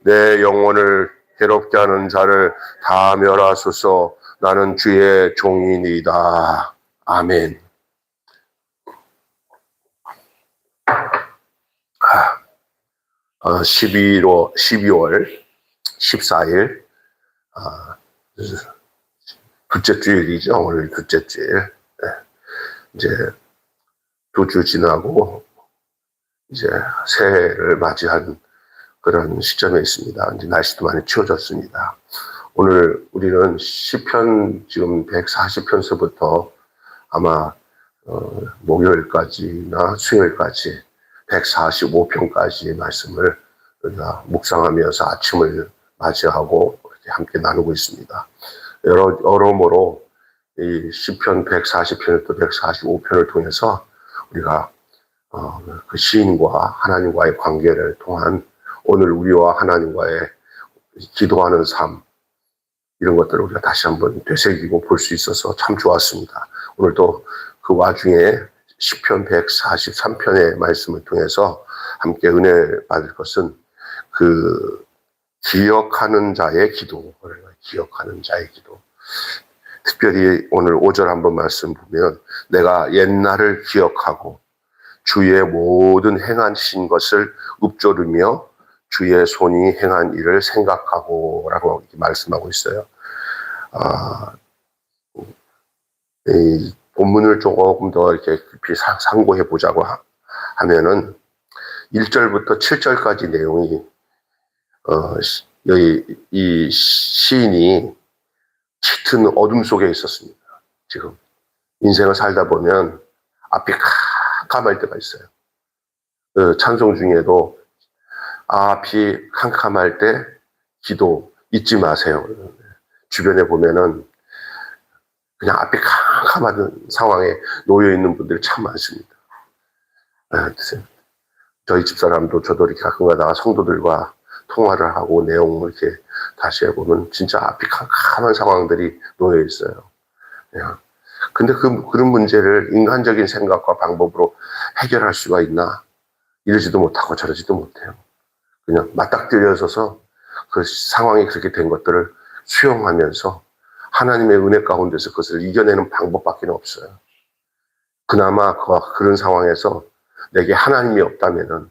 내 영혼을 괴롭게 하는 자를 다 멸하소서. 나는 주의 종이니이다. 아멘. 12월 14일 둘째 주일이죠. 오늘 둘째 주일. 이제 2주 지나고 이제 새해를 맞이한 그런 시점에 있습니다. 이제 날씨도 많이 추워졌습니다. 오늘 우리는 시편 지금 140편서부터 아마 목요일까지나 수요일까지 145편까지의 말씀을 우리가 묵상하면서 아침을 맞이하고 이렇게 함께 나누고 있습니다. 여러모로 이 시편 140편부터 145편을 통해서 우리가 그 시인과 하나님과의 관계를 통한 오늘 우리와 하나님과의 기도하는 삶, 이런 것들을 우리가 다시 한번 되새기고 볼 수 있어서 참 좋았습니다. 오늘도 그 와중에 시편 143편의 말씀을 통해서 함께 은혜 받을 것은 그 기억하는 자의 기도, 기억하는 자의 기도. 특별히 오늘 5절 한번 말씀 보면 내가 옛날을 기억하고 주의 모든 행하신 것을 읊조르며 주의 손이 행한 일을 생각하고 라고 말씀하고 있어요. 이 본문을 조금 더 이렇게 깊이 상고해 보자고 하면은 1절부터 7절까지 내용이 여기 이 시인이 짙은 어둠 속에 있었습니다. 지금 인생을 살다 보면 앞이 캄캄할 때가 있어요. 찬송 중에도 앞이 캄캄할 때 기도 잊지 마세요. 주변에 보면은 그냥 앞이 캄캄한 상황에 놓여 있는 분들이 참 많습니다. 저희 집사람도 저도 이렇게 가끔가다가 성도들과 통화를 하고 내용을 이렇게 다시 해보면 진짜 앞이 캄캄한 상황들이 놓여 있어요. 근데 그런 문제를 인간적인 생각과 방법으로 해결할 수가 있나? 이러지도 못하고 저러지도 못해요. 그냥 맞닥뜨려서서 그 상황이 그렇게 된 것들을 수용하면서 하나님의 은혜 가운데서 그것을 이겨내는 방법밖에 없어요. 그나마 그런 상황에서 내게 하나님이 없다면은,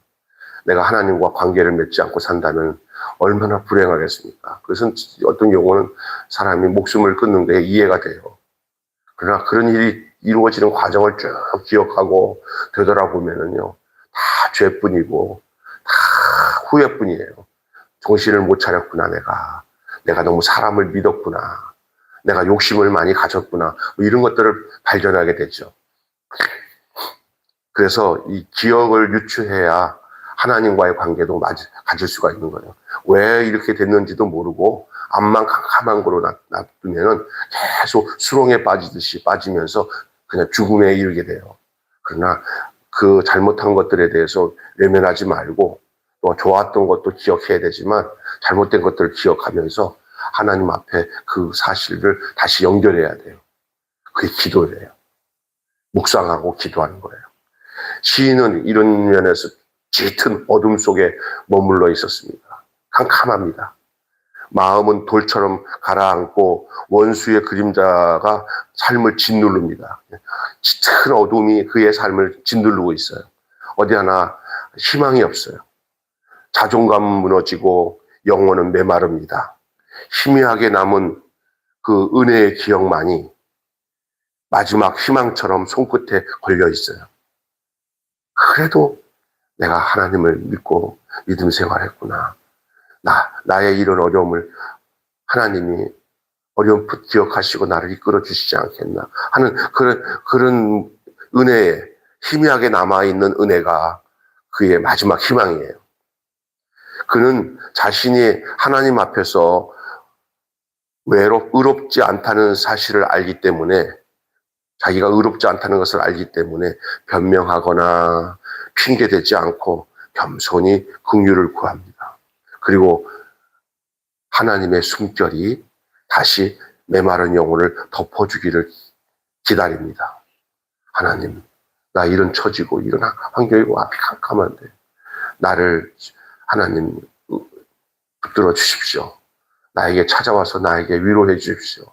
내가 하나님과 관계를 맺지 않고 산다면 얼마나 불행하겠습니까? 그래서 어떤 경우는 사람이 목숨을 끊는 게 이해가 돼요. 그러나 그런 일이 이루어지는 과정을 쭉 기억하고 되돌아보면은요, 다 죄뿐이고 다 후회뿐이에요. 정신을 못 차렸구나. 내가 너무 사람을 믿었구나. 내가 욕심을 많이 가졌구나. 뭐 이런 것들을 발견하게 되죠. 그래서 이 기억을 유추해야 하나님과의 관계도 가질 수가 있는 거예요. 왜 이렇게 됐는지도 모르고 앞만 캄캄한 거로 놔두면은 계속 수렁에 빠지면서 그냥 죽음에 이르게 돼요. 그러나 그 잘못한 것들에 대해서 외면하지 말고 또 좋았던 것도 기억해야 되지만 잘못된 것들을 기억하면서 하나님 앞에 그 사실을 다시 연결해야 돼요. 그게 기도예요. 묵상하고 기도하는 거예요. 시인은 이런 면에서 짙은 어둠 속에 머물러 있었습니다. 캄캄합니다. 마음은 돌처럼 가라앉고 원수의 그림자가 삶을 짓누릅니다. 짙은 어둠이 그의 삶을 짓누르고 있어요. 어디 하나 희망이 없어요. 자존감 무너지고 영혼은 메마릅니다. 희미하게 남은 그 은혜의 기억만이 마지막 희망처럼 손끝에 걸려 있어요. 그래도 내가 하나님을 믿고 믿음 생활했구나. 나의 이런 어려움을 하나님이 어려움 기억하시고 나를 이끌어 주시지 않겠나 하는 그런 은혜에 희미하게 남아있는 은혜가 그의 마지막 희망이에요. 그는 자신이 하나님 앞에서 의롭지 않다는 사실을 알기 때문에, 자기가 의롭지 않다는 것을 알기 때문에 변명하거나 핑계대지 않고 겸손히 긍휼을 구합니다. 그리고 하나님의 숨결이 다시 메마른 영혼을 덮어주기를 기다립니다. 하나님, 나 이런 처지고 이런 환경이고 앞이 캄캄한데 나를 하나님 붙들어 주십시오. 나에게 찾아와서 나에게 위로해 주십시오.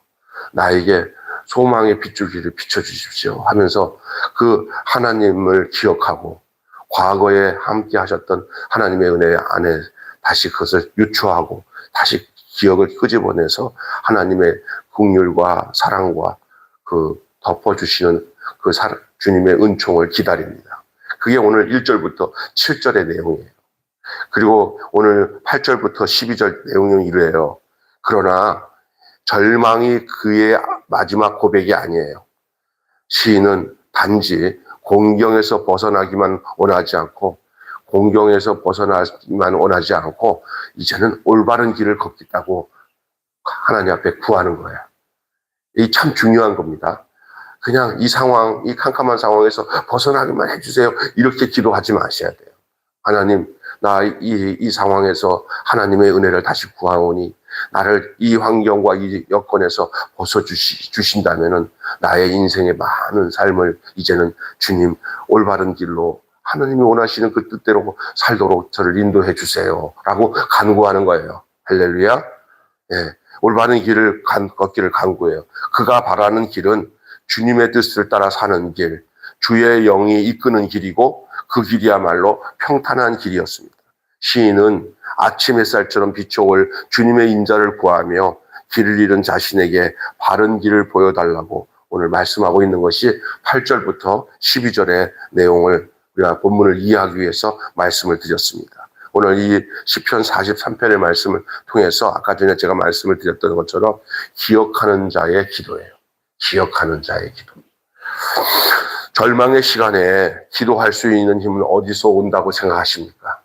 나에게 소망의 빗줄기를 비춰주십시오 하면서 그 하나님을 기억하고 과거에 함께 하셨던 하나님의 은혜 안에 다시 그것을 유추하고 다시 기억을 끄집어내서 하나님의 긍휼과 사랑과 그 덮어주시는 그 주님의 은총을 기다립니다. 그게 오늘 1절부터 7절의 내용이에요. 그리고 오늘 8절부터 12절 내용은 이래요. 그러나 절망이 그의 마지막 고백이 아니에요. 시인은 단지 공경에서 벗어나기만 원하지 않고 공경에서 벗어나기만 원하지 않고 이제는 올바른 길을 걷겠다고 하나님 앞에 구하는 거예요. 이 참 중요한 겁니다. 그냥 이 상황, 이 캄캄한 상황에서 벗어나기만 해주세요. 이렇게 기도하지 마셔야 돼요. 하나님, 나 이 상황에서 하나님의 은혜를 다시 구하오니 나를 이 환경과 이 여건에서 벗어주신다면은 나의 인생의 많은 삶을 이제는 주님 올바른 길로 하나님이 원하시는 그 뜻대로 살도록 저를 인도해 주세요. 라고 간구하는 거예요. 할렐루야. 예, 올바른 길을 걷기를 간구해요. 그가 바라는 길은 주님의 뜻을 따라 사는 길, 주의 영이 이끄는 길이고 그 길이야말로 평탄한 길이었습니다. 시인은 아침 햇살처럼 비춰올 주님의 인자를 구하며 길을 잃은 자신에게 바른 길을 보여달라고 오늘 말씀하고 있는 것이 8절부터 12절의 내용을 우리가 본문을 이해하기 위해서 말씀을 드렸습니다. 오늘 이 시편 43편의 말씀을 통해서 아까 전에 제가 말씀을 드렸던 것처럼 기억하는 자의 기도예요. 기억하는 자의 기도. 절망의 시간에 기도할 수 있는 힘은 어디서 온다고 생각하십니까?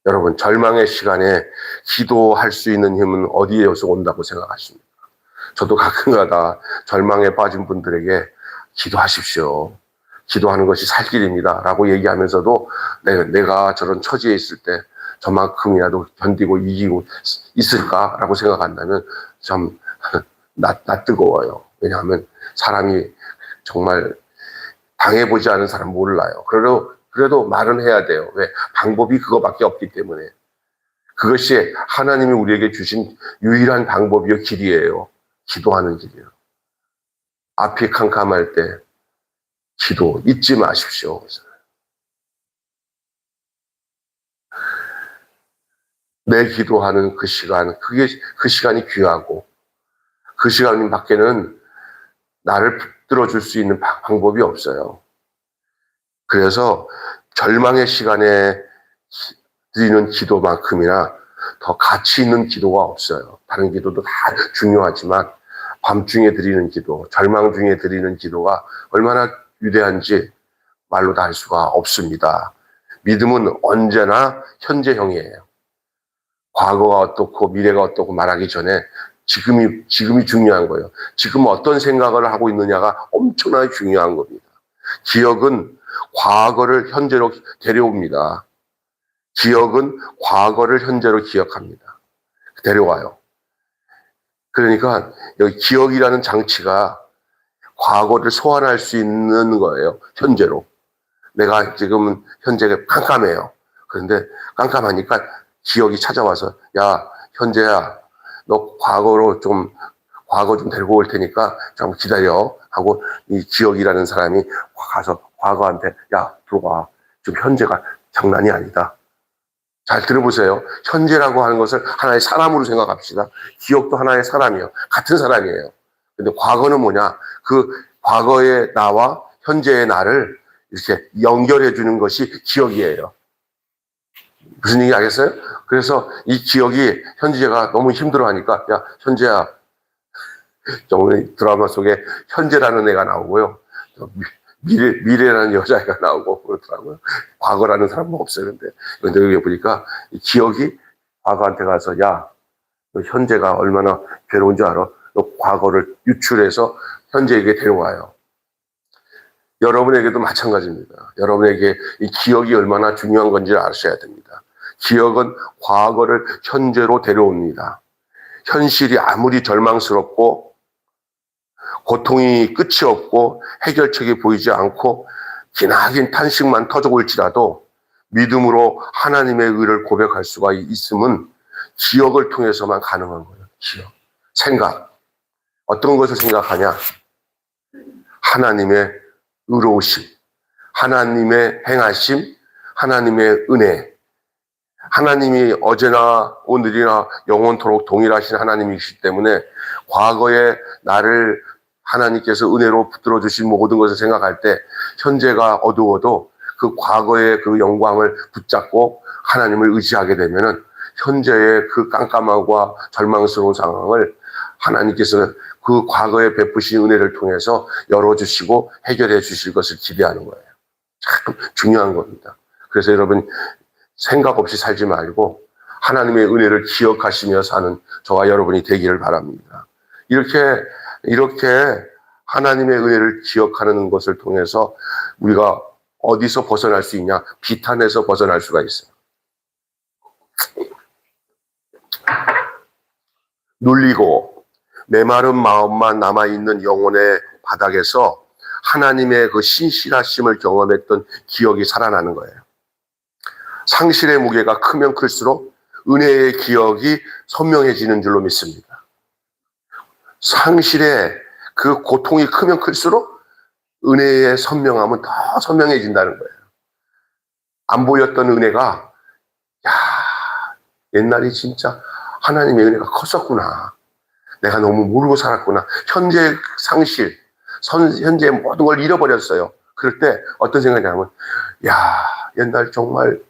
여러분, 절망의 시간에 기도할 수 있는 힘은 어디에서 온다고 생각하십니까? 저도 가끔가다 절망에 빠진 분들에게 기도하십시오. 기도하는 것이 살 길입니다. 라고 얘기하면서도 내가 저런 처지에 있을 때 저만큼이라도 견디고 이기고 있을까라고 생각한다면 참 뜨거워요. 왜냐하면 사람이 정말 당해보지 않은 사람 몰라요. 그래도 말은 해야 돼요. 왜? 방법이 그거밖에 없기 때문에. 그것이 하나님이 우리에게 주신 유일한 방법이요, 길이에요. 기도하는 길이에요. 앞이 캄캄할 때 기도 잊지 마십시오. 내 기도하는 그 시간, 그 시간이 귀하고 그 시간 밖에는 나를 붙들어줄 수 있는 방법이 없어요. 그래서 절망의 시간에 드리는 기도만큼이나 더 가치 있는 기도가 없어요. 다른 기도도 다 중요하지만 밤중에 드리는 기도, 절망 중에 드리는 기도가 얼마나 위대한지 말로 다 할 수가 없습니다. 믿음은 언제나 현재형이에요. 과거가 어떻고 미래가 어떻고 말하기 전에 지금이 중요한 거예요. 지금 어떤 생각을 하고 있느냐가 엄청나게 중요한 겁니다. 기억은 과거를 현재로 데려옵니다. 기억은 과거를 현재로 기억합니다. 데려와요. 그러니까 여기 기억이라는 장치가 과거를 소환할 수 있는 거예요. 현재로. 내가 지금 현재가 깜깜해요. 그런데 깜깜하니까 기억이 찾아와서 야, 현재야, 너 과거 좀 데리고 올 테니까 좀 기다려 하고 이 기억이라는 사람이 가서 과거한테 야, 들어와. 좀 현재가 장난이 아니다. 잘 들어보세요. 현재라고 하는 것을 하나의 사람으로 생각합시다. 기억도 하나의 사람이에요. 같은 사람이에요. 근데 과거는 뭐냐? 그 과거의 나와 현재의 나를 이렇게 연결해 주는 것이 기억이에요. 무슨 얘기 알겠어요? 그래서 이 기억이 현재가 너무 힘들어하니까 야, 현재야. 오늘 드라마 속에 현재라는 애가 나오고요. 미래라는 여자애가 나오고 그렇더라고요. 과거라는 사람은 없어요. 근데 여기 보니까 이 기억이 과거한테 가서 야, 너 현재가 얼마나 괴로운 줄 알아? 너 과거를 유출해서 현재에게 데려와요. 여러분에게도 마찬가지입니다. 여러분에게 이 기억이 얼마나 중요한 건지 아셔야 됩니다. 기억은 과거를 현재로 데려옵니다. 현실이 아무리 절망스럽고 고통이 끝이 없고 해결책이 보이지 않고 기나긴 탄식만 터져올지라도 믿음으로 하나님의 의를 고백할 수가 있음은 기억을 통해서만 가능한 거예요. 기억. 생각. 어떤 것을 생각하냐? 하나님의 의로우심, 하나님의 행하심, 하나님의 은혜. 하나님이 어제나 오늘이나 영원토록 동일하신 하나님이시기 때문에 과거에 나를 하나님께서 은혜로 붙들어 주신 모든 것을 생각할 때 현재가 어두워도 그 과거의 그 영광을 붙잡고 하나님을 의지하게 되면은 현재의 그 깜깜함과 절망스러운 상황을 하나님께서 그 과거에 베푸신 은혜를 통해서 열어주시고 해결해 주실 것을 기대하는 거예요. 참 중요한 겁니다. 그래서 여러분 생각 없이 살지 말고 하나님의 은혜를 기억하시며 사는 저와 여러분이 되기를 바랍니다. 이렇게 하나님의 은혜를 기억하는 것을 통해서 우리가 어디서 벗어날 수 있냐? 비탄에서 벗어날 수가 있어요. 눌리고 메마른 마음만 남아있는 영혼의 바닥에서 하나님의 그 신실하심을 경험했던 기억이 살아나는 거예요. 상실의 무게가 크면 클수록 은혜의 기억이 선명해지는 줄로 믿습니다. 상실의 그 고통이 크면 클수록 은혜의 선명함은 더 선명해진다는 거예요. 안 보였던 은혜가 옛날에 진짜 하나님의 은혜가 컸었구나. 내가 너무 모르고 살았구나. 현재 상실, 현재 모든 걸 잃어버렸어요. 그럴 때 어떤 생각이 나면 옛날 정말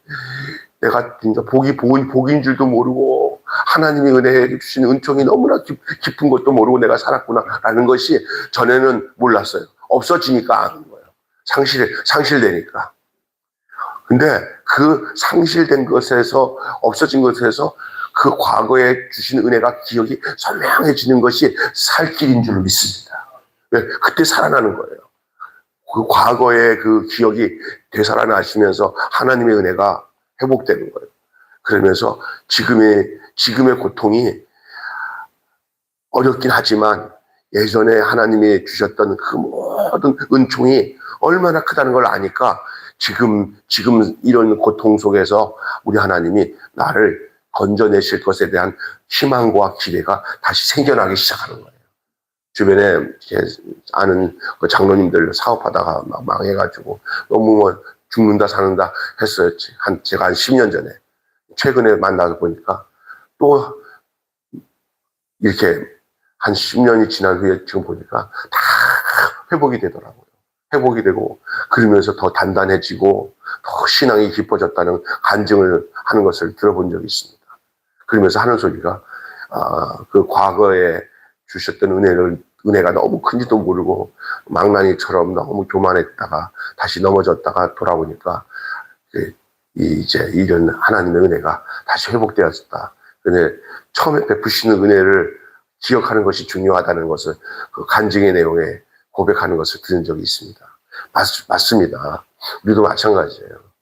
내가 진짜 복인 줄도 모르고 하나님이 은혜해 주신 은총이 너무나 깊은 것도 모르고 내가 살았구나라는 것이 전에는 몰랐어요. 없어지니까 아는 거예요. 상실되니까. 근데 그 상실된 것에서 없어진 것에서 그 과거에 주신 은혜가 기억이 선명해지는 것이 살 길인 줄 믿습니다. 왜? 그때 살아나는 거예요. 그 과거의 그 기억이 되살아나시면서 하나님의 은혜가 회복되는 거예요. 그러면서 지금의 고통이 어렵긴 하지만 예전에 하나님이 주셨던 그 모든 은총이 얼마나 크다는 걸 아니까 지금 이런 고통 속에서 우리 하나님이 나를 건져내실 것에 대한 희망과 기대가 다시 생겨나기 시작하는 거예요. 주변에 아는 장로님들 사업하다가 막 망해가지고 너무 죽는다 사는다 했어요. 제가 한 10년 전에. 최근에 만나서 보니까 또 이렇게 한 10년이 지난 후에 지금 보니까 다 회복이 되더라고요. 회복이 되고 그러면서 더 단단해지고 더 신앙이 깊어졌다는 간증을 하는 것을 들어본 적이 있습니다. 그러면서 하는 소리가 그 과거에 주셨던 은혜가 너무 큰지도 모르고 망나니처럼 너무 교만했다가 다시 넘어졌다가 돌아보니까 이제 이런 하나님의 은혜가 다시 회복되었다. 근데 처음에 베푸시는 은혜를 기억하는 것이 중요하다는 것을 그 간증의 내용에 고백하는 것을 들은 적이 있습니다. 맞습니다. 우리도 마찬가지예요.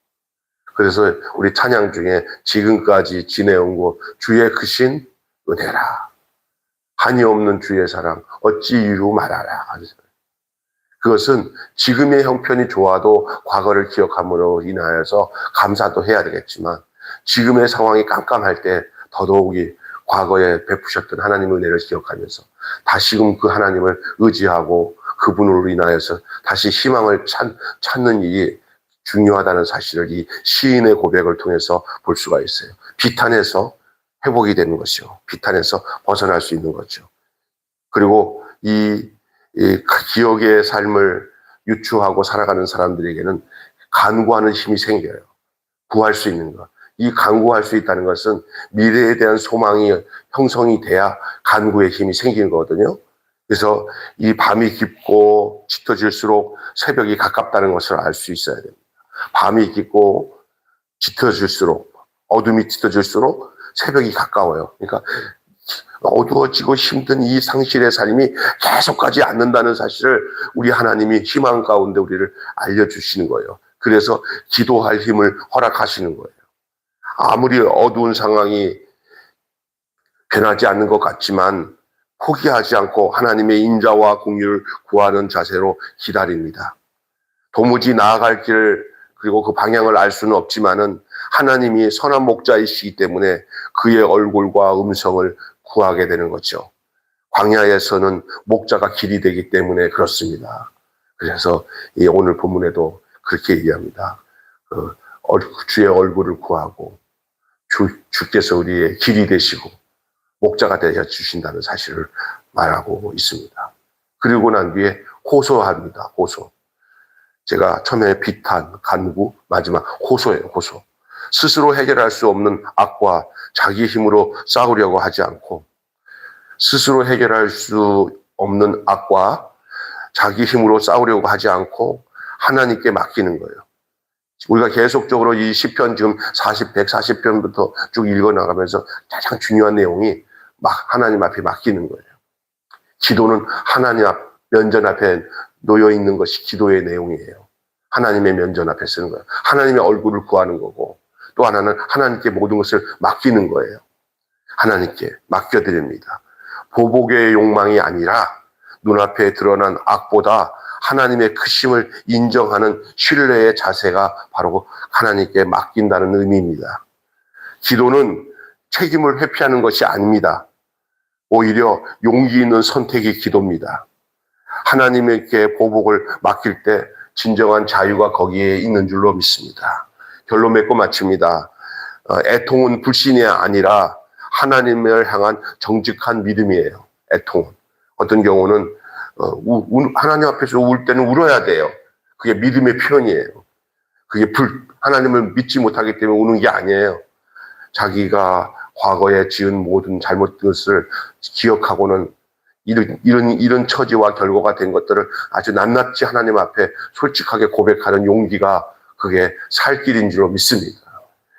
그래서 우리 찬양 중에 지금까지 지내온 것 주의 크신 은혜라. 한이 없는 주의 사랑 어찌 이루 말하라. 그것은 지금의 형편이 좋아도 과거를 기억함으로 인하여서 감사도 해야 되겠지만 지금의 상황이 깜깜할 때 더더욱이 과거에 베푸셨던 하나님의 은혜를 기억하면서 다시금 그 하나님을 의지하고 그분으로 인하여서 다시 희망을 찾는 일이 중요하다는 사실을 이 시인의 고백을 통해서 볼 수가 있어요. 비탄에서 회복이 되는 것이요. 비탄에서 벗어날 수 있는 거죠. 그리고 이 기억의 삶을 유추하고 살아가는 사람들에게는 간구하는 힘이 생겨요. 구할 수 있는 것. 이 간구할 수 있다는 것은 미래에 대한 소망이 형성이 돼야 간구의 힘이 생기는 거거든요. 그래서 이 밤이 깊고 짙어질수록 새벽이 가깝다는 것을 알 수 있어야 됩니다. 밤이 깊고 짙어질수록 어둠이 짙어질수록 새벽이 가까워요. 그러니까 어두워지고 힘든 이 상실의 삶이 계속가지 않는다는 사실을 우리 하나님이 희망 가운데 우리를 알려주시는 거예요. 그래서 기도할 힘을 허락하시는 거예요. 아무리 어두운 상황이 변하지 않는 것 같지만 포기하지 않고 하나님의 인자와 공의를 구하는 자세로 기다립니다. 도무지 나아갈 길을 그리고 그 방향을 알 수는 없지만은 하나님이 선한 목자이시기 때문에 그의 얼굴과 음성을 구하게 되는 거죠. 광야에서는 목자가 길이 되기 때문에 그렇습니다. 그래서 이 오늘 본문에도 그렇게 얘기합니다. 주의 얼굴을 구하고 주께서 우리의 길이 되시고 목자가 되어 주신다는 사실을 말하고 있습니다. 그리고 난 뒤에 호소합니다. 호소. 제가 처음에 비탄, 간구, 마지막 호소예요. 호소. 스스로 해결할 수 없는 악과 자기 힘으로 싸우려고 하지 않고 스스로 해결할 수 없는 악과 자기 힘으로 싸우려고 하지 않고 하나님께 맡기는 거예요. 우리가 계속적으로 이 시편 지금 140편부터 쭉 읽어나가면서 가장 중요한 내용이 하나님 앞에 맡기는 거예요. 기도는 하나님 면전 앞에 놓여 있는 것이 기도의 내용이에요. 하나님의 면전 앞에 쓰는 거예요. 하나님의 얼굴을 구하는 거고 또 하나는 하나님께 모든 것을 맡기는 거예요. 하나님께 맡겨드립니다. 보복의 욕망이 아니라 눈앞에 드러난 악보다 하나님의 크심을 인정하는 신뢰의 자세가 바로 하나님께 맡긴다는 의미입니다. 기도는 책임을 회피하는 것이 아닙니다. 오히려 용기 있는 선택이 기도입니다. 하나님께 보복을 맡길 때 진정한 자유가 거기에 있는 줄로 믿습니다. 결론 맺고 마칩니다. 애통은 불신이 아니라 하나님을 향한 정직한 믿음이에요. 애통은. 어떤 경우는 하나님 앞에서 울 때는 울어야 돼요. 그게 믿음의 표현이에요. 그게 하나님을 믿지 못하기 때문에 우는 게 아니에요. 자기가 과거에 지은 모든 잘못것을 기억하고는 이런 처지와 결과가 된 것들을 아주 낱낱이 하나님 앞에 솔직하게 고백하는 용기가 그게 살 길인 줄로 믿습니다.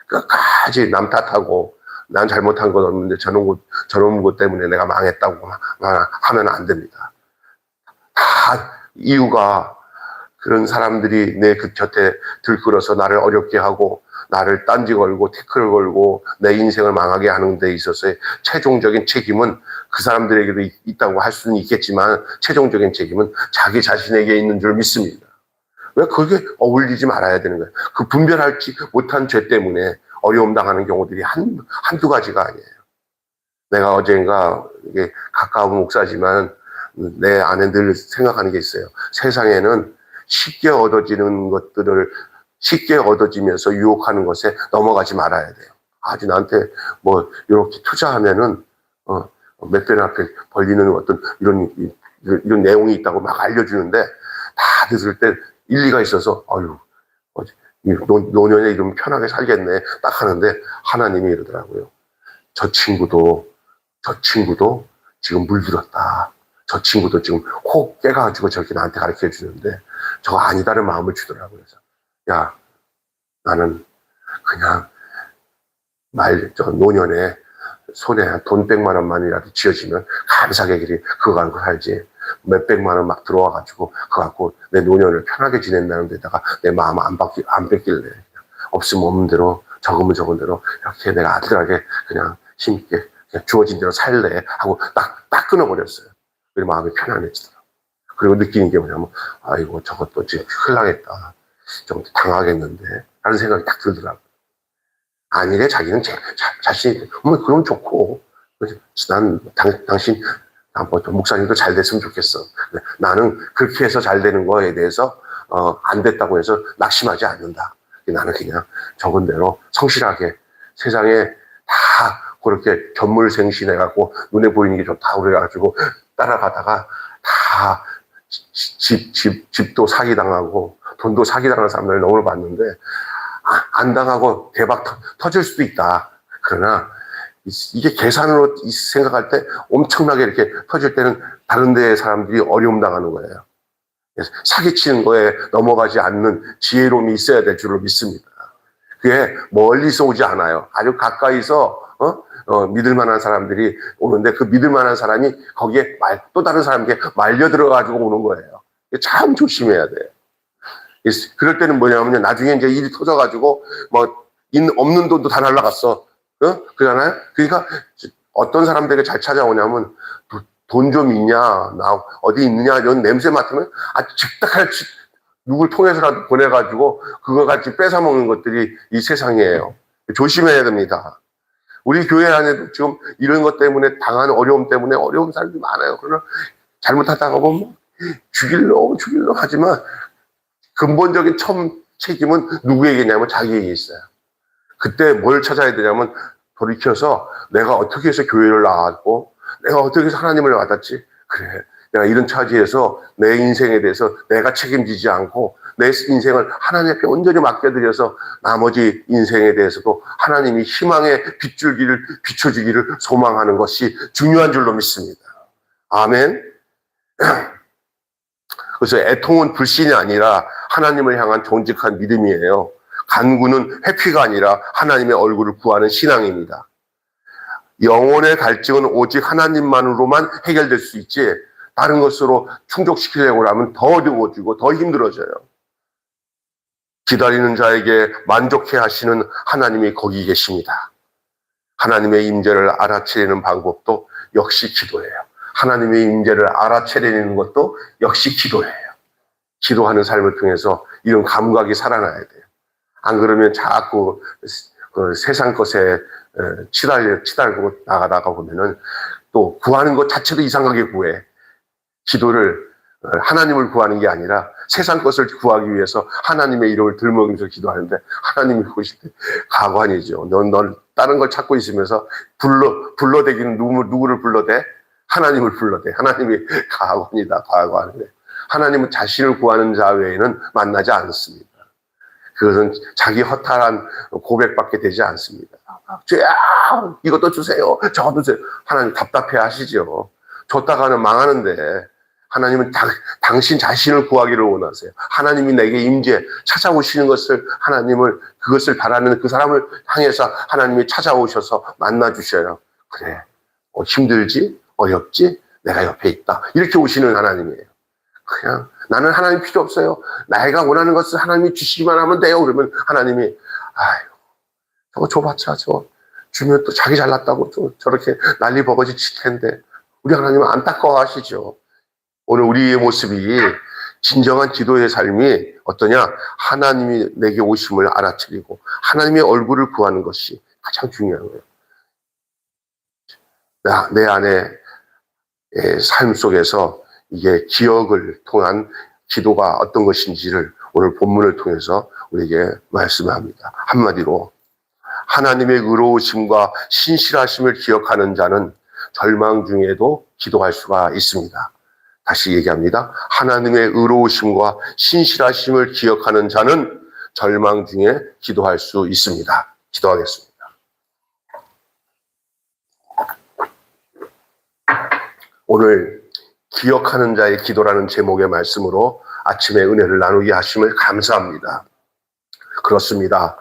끝까지 남 탓하고 난 잘못한 건 없는데 저런 것 때문에 내가 망했다고 하면 안 됩니다. 다 이유가 그런 사람들이 내 그 곁에 들끓어서 나를 어렵게 하고 나를 딴지 걸고 태클을 걸고 내 인생을 망하게 하는 데 있어서의 최종적인 책임은 그 사람들에게도 있다고 할 수는 있겠지만 최종적인 책임은 자기 자신에게 있는 줄 믿습니다. 왜 그게 어울리지 말아야 되는 거예요? 그 분별하지 못한 죄 때문에 어려움 당하는 경우들이 한두 가지가 아니에요. 내가 어젠가 이게 가까운 목사지만 내 안에 늘 생각하는 게 있어요. 세상에는 쉽게 얻어지는 것들을 쉽게 얻어지면서 유혹하는 것에 넘어가지 말아야 돼요. 아주 나한테 뭐 이렇게 투자하면은 몇 배나 앞에 벌리는 어떤 이런 내용이 있다고 막 알려주는데 다 들을 때 일리가 있어서 노년에 이러면 편하게 살겠네 딱 하는데 하나님이 이러더라고요. 저 친구도 지금 물들었다. 저 친구도 지금 혹 깨가지고 저렇게 나한테 가르쳐 주는데 저거 아니다는 마음을 주더라고요. 그래서 야, 나는 그냥 노년에 손에 돈 100만 원만이라도 쥐어지면 감사하게 그거 갖고 살지. 몇 백만 원 막 들어와가지고 그거 갖고 내 노년을 편하게 지낸다는 데다가 내 마음 안 뺏길래. 없으면 없는 대로, 적으면 적은 대로 이렇게 내가 아들하게 그냥 힘있게 그냥 주어진 대로 살래 하고 딱 끊어버렸어요. 그리고 마음이 편안해지더라고요. 그리고 느끼는 게 뭐냐면 아이고 저것도 지금 큰일 나겠다. 좀 당하겠는데 라는 생각이 딱 들더라고요. 아니래 자기는 자신이 그럼 좋고 난 당신 목사님도 잘 됐으면 좋겠어. 나는 그렇게 해서 잘 되는 거에 대해서 안 됐다고 해서 낙심하지 않는다. 나는 그냥 적은 대로 성실하게 세상에 다 그렇게 견물생신해갖고 눈에 보이는 게 좋다 그래가지고 따라가다가 다 집도 사기당하고 돈도 사기당하는 사람들을 너무 봤는데 안 당하고 대박 터질 수도 있다. 그러나 이게 계산으로 생각할 때 엄청나게 이렇게 터질 때는 다른 데의 사람들이 어려움 당하는 거예요. 그래서 사기치는 거에 넘어가지 않는 지혜로움이 있어야 될 줄로 믿습니다. 그게 멀리서 오지 않아요. 아주 가까이서 믿을 만한 사람들이 오는데 그 믿을 만한 사람이 거기에 또 다른 사람에게 말려 들어가지고 오는 거예요. 참 조심해야 돼요. 그럴 때는 뭐냐면 나중에 이제 일이 터져가지고 뭐 없는 돈도 다 날라갔어. 그러잖아요. 그러니까 어떤 사람들에게 잘 찾아오냐면 돈 좀 있냐, 나 어디 있느냐 이런 냄새 맡으면 아주 즉각할 누굴 통해서라도 보내가지고 그거 같이 뺏어먹는 것들이 이 세상이에요. 조심해야 됩니다. 우리 교회 안에도 지금 이런 것 때문에 당하는 어려움 때문에 어려운 사람들이 많아요. 그러나 잘못하다가 보면 죽일러 하지만 근본적인 처음 책임은 누구에게냐면 자기에게 있어요. 그때 뭘 찾아야 되냐면 돌이켜서 내가 어떻게 해서 교회를 나왔고 내가 어떻게 해서 하나님을 받았지. 그래, 내가 이런 차지에서 내 인생에 대해서 내가 책임지지 않고 내 인생을 하나님께 온전히 맡겨드려서 나머지 인생에 대해서도 하나님이 희망의 빗줄기를 비춰주기를 소망하는 것이 중요한 줄로 믿습니다. 아멘. 그래서 애통은 불신이 아니라 하나님을 향한 정직한 믿음이에요. 간구는 회피가 아니라 하나님의 얼굴을 구하는 신앙입니다. 영혼의 갈증은 오직 하나님만으로만 해결될 수 있지 다른 것으로 충족시키려고 하면 더 어려워지고 더 힘들어져요. 기다리는 자에게 만족해 하시는 하나님이 거기 계십니다. 하나님의 임재를 알아채리는 방법도 역시 기도예요. 하나님의 임재를 알아채리는 것도 역시 기도예요. 기도하는 삶을 통해서 이런 감각이 살아나야 돼요. 안 그러면 자꾸 그 세상 것에 치달고 나가다가 보면은 또 구하는 것 자체도 이상하게 구해. 기도를 하나님을 구하는 게 아니라 세상 것을 구하기 위해서 하나님의 이름을 들먹이면서 기도하는데 하나님이 보실 때 가관이죠. 넌 다른 걸 찾고 있으면서 불러대기는 누구를 불러대? 하나님을 불러대. 하나님이 가관이다. 가관이네. 하나님은 자신을 구하는 자 외에는 만나지 않습니다. 그것은 자기 허탈한 고백밖에 되지 않습니다. 주야, 이것도 주세요. 저것도 주세요. 하나님 답답해 하시죠. 줬다가는 망하는데 하나님은 당신 자신을 구하기를 원하세요. 하나님이 내게 임재 찾아오시는 것을 그것을 바라는 그 사람을 향해서 하나님이 찾아오셔서 만나주셔요. 그래, 힘들지? 어렵지? 내가 옆에 있다. 이렇게 오시는 하나님이에요. 그냥 나는 하나님 필요 없어요. 내가 원하는 것을 하나님이 주시기만 하면 돼요. 그러면 하나님이 아유 저거 줘봤자 주면 또 자기 잘났다고 또 저렇게 난리 버거지 칠 텐데 우리 하나님은 안타까워하시죠. 오늘 우리의 모습이 진정한 기도의 삶이 어떠냐? 하나님이 내게 오심을 알아차리고 하나님의 얼굴을 구하는 것이 가장 중요한 거예요. 내 안에 삶 속에서 이게 기억을 통한 기도가 어떤 것인지를 오늘 본문을 통해서 우리에게 말씀합니다. 한마디로 하나님의 의로우심과 신실하심을 기억하는 자는 절망 중에도 기도할 수가 있습니다. 다시 얘기합니다. 하나님의 의로우심과 신실하심을 기억하는 자는 절망 중에 기도할 수 있습니다. 기도하겠습니다. 오늘 기억하는 자의 기도라는 제목의 말씀으로 아침에 은혜를 나누게 하심을 감사합니다. 그렇습니다.